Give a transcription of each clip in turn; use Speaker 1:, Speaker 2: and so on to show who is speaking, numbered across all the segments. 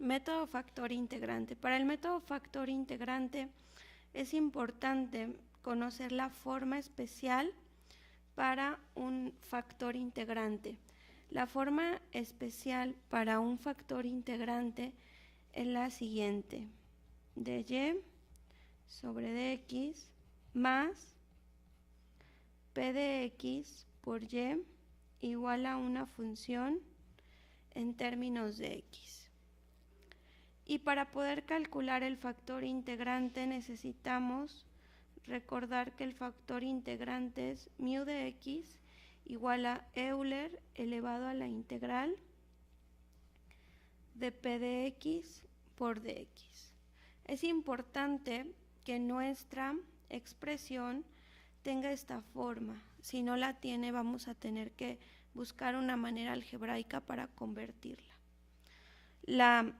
Speaker 1: Método factor integrante. Para el método factor integrante es importante conocer la forma especial para un factor integrante. La forma especial para un factor integrante es la siguiente: dy sobre dx más p de x por y igual a una función en términos de x. Y para poder calcular el factor integrante necesitamos recordar que el factor integrante es mu de x igual a Euler elevado a la integral de p de x por dx. Es importante que nuestra expresión tenga esta forma. Si no la tiene, vamos a tener que buscar una manera algebraica para convertirla. La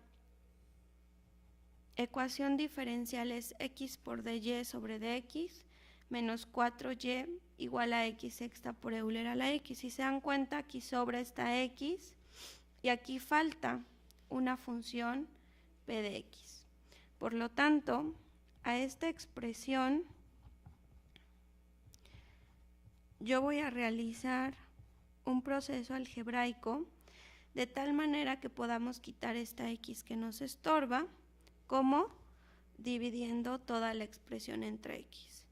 Speaker 1: ecuación diferencial es x por dy sobre dx menos 4y igual a x sexta por Euler a la x. Si se dan cuenta, aquí sobra esta x y aquí falta una función p de x. Por lo tanto, a esta expresión yo voy a realizar un proceso algebraico de tal manera que podamos quitar esta x que nos estorba, como dividiendo toda la expresión entre x.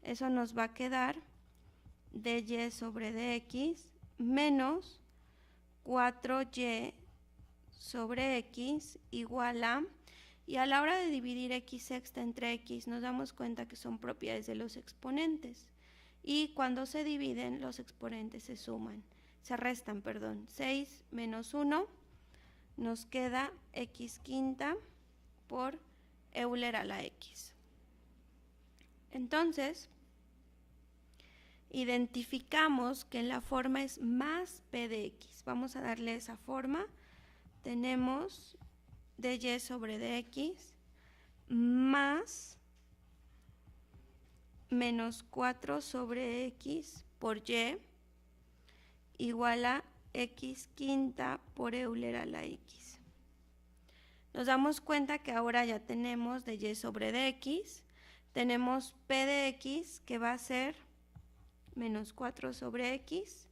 Speaker 1: Eso nos va a quedar dy sobre dx menos 4y sobre x igual a, y a la hora de dividir x sexta entre x nos damos cuenta que son propiedades de los exponentes, y cuando se dividen los exponentes se restan, 6 menos 1 nos queda x quinta por Euler a la x. Entonces, identificamos que la forma es más p de x. Vamos a darle esa forma. Tenemos dy sobre dx más menos 4 sobre x por y igual a x quinta por Euler a la x. Nos damos cuenta que ahora ya tenemos dy sobre dx, tenemos p de x que va a ser menos 4 sobre x,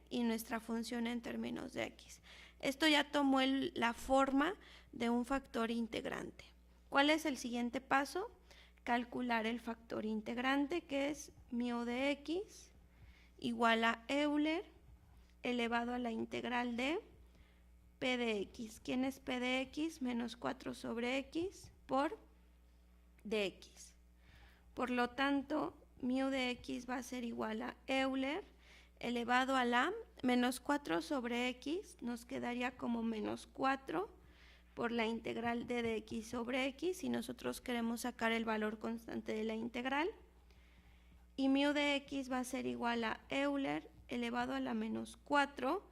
Speaker 1: y nuestra función en términos de x. Esto ya tomó la forma de un factor integrante. ¿Cuál es el siguiente paso? Calcular el factor integrante, que es mu de x igual a Euler elevado a la integral de p de x. ¿Quién es p de x? Menos 4 sobre x por dx. Por lo tanto, mu de x va a ser igual a Euler elevado a la menos 4 sobre x, nos quedaría como menos 4 por la integral de dx sobre x, si nosotros queremos sacar el valor constante de la integral. Y mu de x va a ser igual a Euler elevado a la menos 4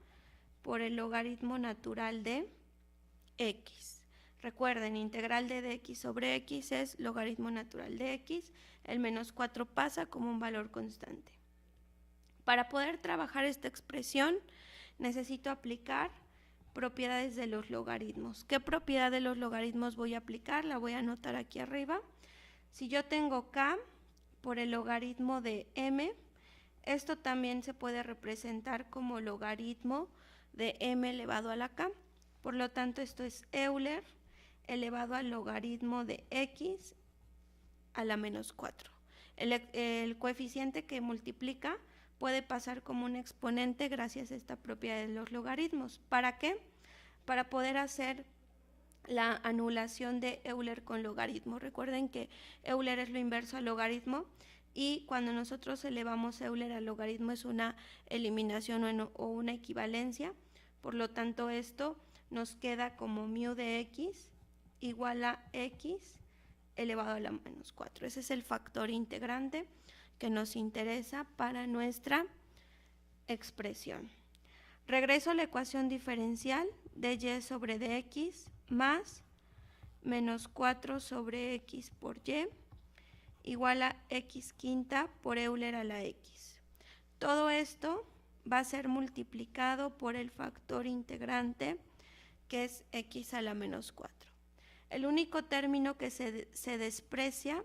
Speaker 1: por el logaritmo natural de x. Recuerden, integral de dx sobre x es logaritmo natural de x. El menos 4 pasa como un valor constante. Para poder trabajar esta expresión, necesito aplicar propiedades de los logaritmos. ¿Qué propiedad de los logaritmos voy a aplicar? La voy a anotar aquí arriba. Si yo tengo k por el logaritmo de m, esto también se puede representar como logaritmo de m elevado a la k. Por lo tanto, esto es Euler elevado al logaritmo de x a la menos 4. El coeficiente que multiplica puede pasar como un exponente gracias a esta propiedad de los logaritmos. ¿Para qué? Para poder hacer la anulación de Euler con logaritmo. Recuerden que Euler es lo inverso al logaritmo, y cuando nosotros elevamos Euler al logaritmo es una eliminación o una equivalencia. Por lo tanto, esto nos queda como mu de x igual a x elevado a la menos 4. Ese es el factor integrante que nos interesa para nuestra expresión. Regreso a la ecuación diferencial de y sobre dx más menos 4 sobre x por y igual a x quinta por Euler a la x. Todo esto va a ser multiplicado por el factor integrante, que es x a la menos 4. El único término que se desprecia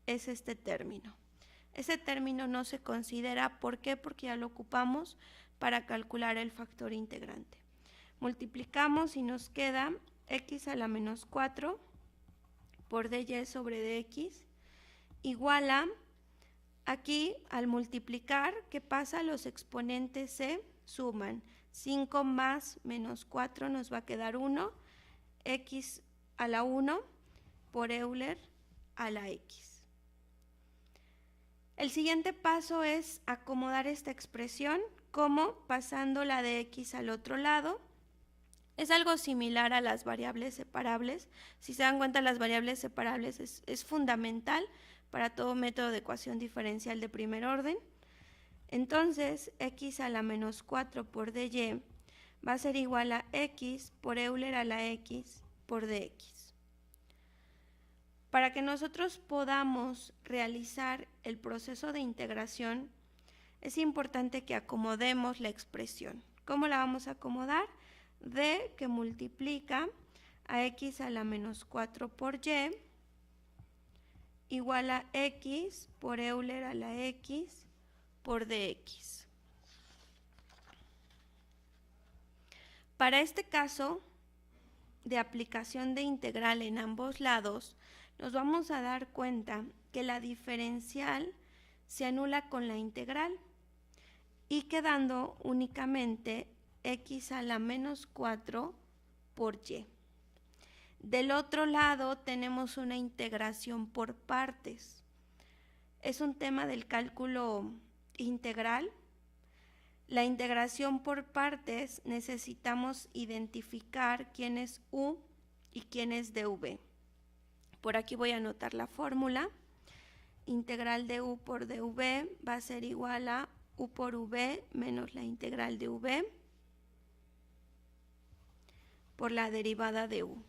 Speaker 1: es este término. Ese término no se considera, ¿por qué? Porque ya lo ocupamos para calcular el factor integrante. Multiplicamos y nos queda x a la menos 4 por dy sobre dx igual a, aquí al multiplicar, ¿qué pasa? Los exponentes se suman. 5 más menos 4 nos va a quedar 1, x a la 1 por Euler a la x. El siguiente paso es acomodar esta expresión, como pasando la de x al otro lado. Es algo similar a las variables separables. Si se dan cuenta, las variables separables es fundamental para todo método de ecuación diferencial de primer orden. Entonces, x a la menos 4 por dy va a ser igual a x por Euler a la x por dx. Para que nosotros podamos realizar el proceso de integración, es importante que acomodemos la expresión. ¿Cómo la vamos a acomodar? D que multiplica a x a la menos 4 por y igual a x por Euler a la x por dx. Para este caso de aplicación de integral en ambos lados, nos vamos a dar cuenta que la diferencial se anula con la integral y quedando únicamente x a la menos 4 por y. Del otro lado tenemos una integración por partes. Es un tema del cálculo integral. La integración por partes necesitamos identificar quién es u y quién es dv. Por aquí voy a anotar la fórmula. Integral de u por dv va a ser igual a u por v menos la integral de v por la derivada de u.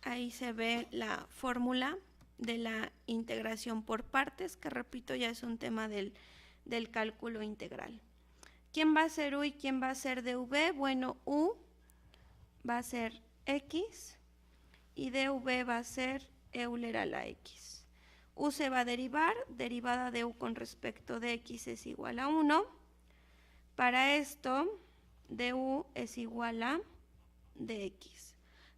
Speaker 1: Ahí se ve la fórmula de la integración por partes, que repito, ya es un tema del cálculo integral. ¿Quién va a ser u y quién va a ser dv? Bueno, u va a ser x y dv va a ser Euler a la x. U se va a derivar, derivada de u con respecto de x es igual a 1. Para esto, du es igual a dx.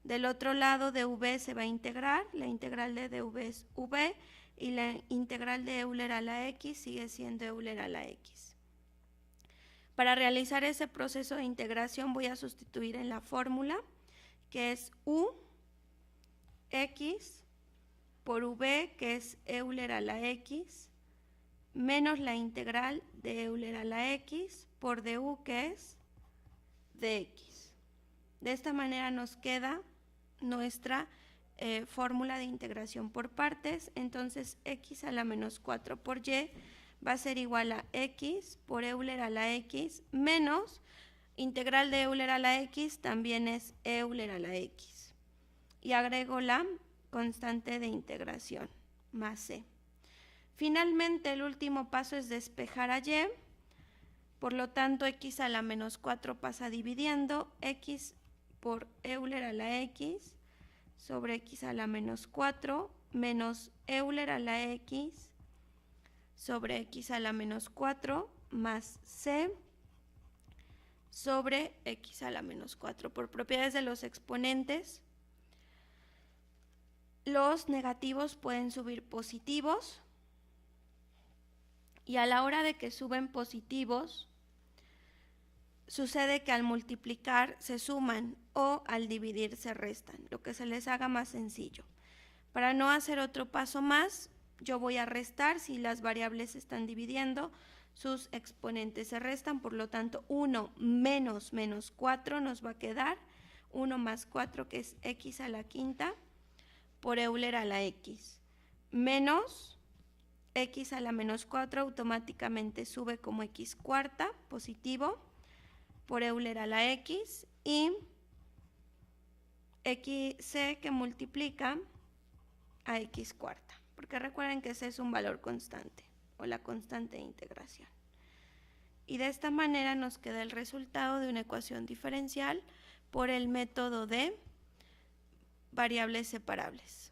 Speaker 1: Del otro lado, dv se va a integrar, la integral de dv es v y la integral de Euler a la x sigue siendo Euler a la x. Para realizar ese proceso de integración voy a sustituir en la fórmula, que es u x por v, que es Euler a la x, menos la integral de Euler a la x por du, que es dx. De esta manera nos queda nuestra fórmula de integración por partes. Entonces x a la menos 4 por y va a ser igual a x por Euler a la x menos integral de Euler a la x también es Euler a la x. Y agrego la constante de integración más c. Finalmente, el último paso es despejar a y. Por lo tanto, x a la menos 4 pasa dividiendo x por Euler a la x sobre x a la menos 4 menos Euler a la x sobre x a la menos 4 más c sobre x a la menos 4. Por propiedades de los exponentes, los negativos pueden subir positivos y a la hora de que suben positivos, sucede que al multiplicar se suman o al dividir se restan, lo que se les haga más sencillo. Para no hacer otro paso más, yo voy a restar. Si las variables se están dividiendo, sus exponentes se restan, por lo tanto 1 menos menos 4 nos va a quedar 1 más 4, que es x a la quinta por Euler a la x, menos x a la menos 4 automáticamente sube como x cuarta, positivo, por Euler a la x, y xc que multiplica a x cuarta, porque recuerden que c es un valor constante o la constante de integración. Y de esta manera nos queda el resultado de una ecuación diferencial por el método de variables separables.